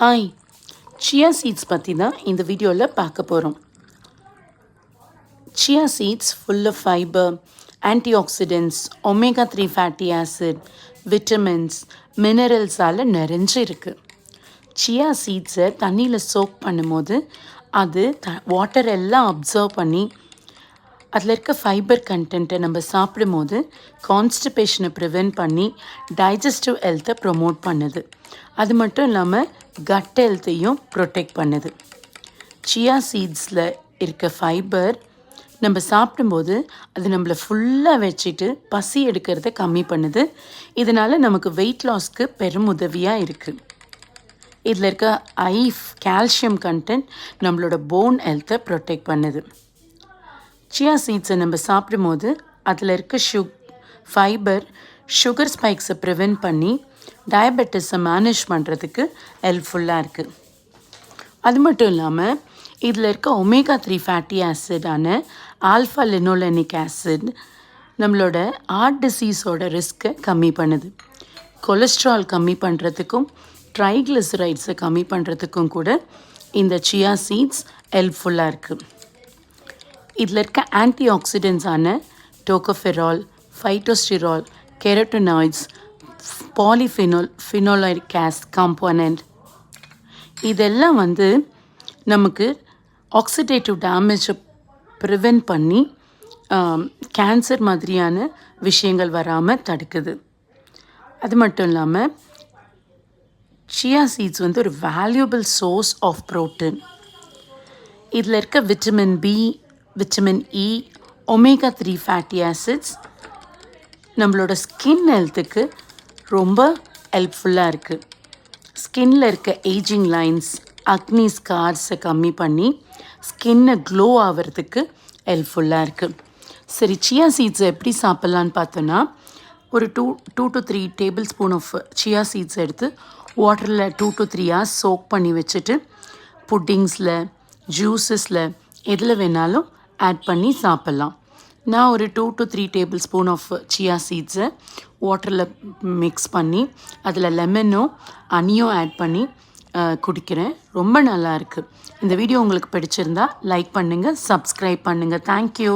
Hi, chia seeds பற்றி தான் இந்த வீடியோவில் பார்க்க போகிறோம். Chia seeds full of fibre, antioxidants, omega 3 fatty acid, vitamins, மினரல்ஸால் நிறைஞ்சு இருக்குது. சியா சீட்ஸை தண்ணியில் சோக் பண்ணும்போது அது வாட்டர் எல்லாம் அப்சர்வ் பண்ணி அதில் இருக்க ஃபைபர் கண்டென்ட்டை நம்ம சாப்பிடும்போது கான்ஸ்டிபேஷனை ப்ரிவென்ட் பண்ணி டைஜஸ்டிவ் ஹெல்த்தை ப்ரொமோட் பண்ணுது. அது மட்டும் இல்லாமல் கட் ஹெல்த்தையும் ப்ரொடெக்ட் பண்ணுது. சியா சீட்ஸில் இருக்க ஃபைபர் நம்ம சாப்பிடும்போது அது நம்மளை ஃபுல்லாக வச்சுட்டு பசி எடுக்கிறத கம்மி பண்ணுது. இதனால் நமக்கு வெயிட் லாஸ்க்கு பெரும் உதவியாக இருக்குது. இதில் இருக்க கால்சியம் கண்டென்ட் நம்மளோட போன் ஹெல்த்தை ப்ரொடெக்ட் பண்ணுது. சியா சீட்ஸை நம்ம சாப்பிடும்போது அதில் இருக்க ஃபைபர் சுகர் ஸ்பைக்ஸை ப்ரிவென்ட் பண்ணி டயபெட்டிஸை மேனேஜ் பண்ணுறதுக்கு ஹெல்ப்ஃபுல்லாக இருக்குது. அது மட்டும் இல்லாமல் இதில் இருக்க ஒமேகா 3 ஃபேட்டி ஆசிடான ஆல்ஃபா லினோலெனிக் ஆசிட் நம்மளோட ஹார்ட் டிசீஸோட ரிஸ்க்கை கம்மி பண்ணுது. கொலஸ்ட்ரால் கம்மி பண்ணுறதுக்கும் ட்ரைக்ளிசரைட்ஸை கம்மி பண்ணுறதுக்கும் கூட இந்த சியா சீட்ஸ் ஹெல்ப்ஃபுல்லாக இருக்குது. இதில் இருக்க ஆன்டிஆக்சிடென்ட்ஸான tocopherol, phytosterol, carotenoids, phenolic component இதெல்லாம் நமக்கு ஆக்சிடேட்டிவ் டேமேஜை ப்ரிவென்ட் பண்ணி கேன்சர் மாதிரியான விஷயங்கள் வராமல் தடுக்குது. அது மட்டும் இல்லாமல் சியா சீட்ஸ் ஒரு வேல்யூபிள் சோர்ஸ் ஆஃப் ப்ரோட்டீன். இதில் இருக்க vitamin B, vitamin E, omega 3 fatty acids நம்மளோட ஸ்கின் ஹெல்த்துக்கு ரொம்ப ஹெல்ப்ஃபுல்லாக இருக்குது. ஸ்கின்னில் இருக்க ஏஜிங் லைன்ஸ், அக்னி ஸ்கார்ஸை கம்மி பண்ணி ஸ்கின்னை க்ளோ ஆகிறதுக்கு ஹெல்ப்ஃபுல்லாக இருக்குது. சரி, சியா சீட்ஸை எப்படி சாப்பிட்லான்னு பார்த்தோன்னா, ஒரு 2 to 3 table spoon of chia seeds எடுத்து வாட்டரில் 2 to 3 hours சோக் பண்ணி வச்சுட்டு புட்டிங்ஸில், ஜூஸஸில் எதில் வேணாலும் ஆட் பண்ணி சாப்பிட்லாம். நான் ஒரு 2 to 3 டேபிள் ஸ்பூன் ஆஃப் சியா சீட்ஸை வாட்டரில் மிக்ஸ் பண்ணி அதில் லெமனும் ஹனியும் ஆட் பண்ணி குடிக்கிறேன். ரொம்ப நல்லா இருக்குது. இந்த வீடியோ உங்களுக்கு பிடிச்சிருந்தா லைக் பண்ணுங்கள், சப்ஸ்கிரைப் பண்ணுங்கள். தேங்க்யூ.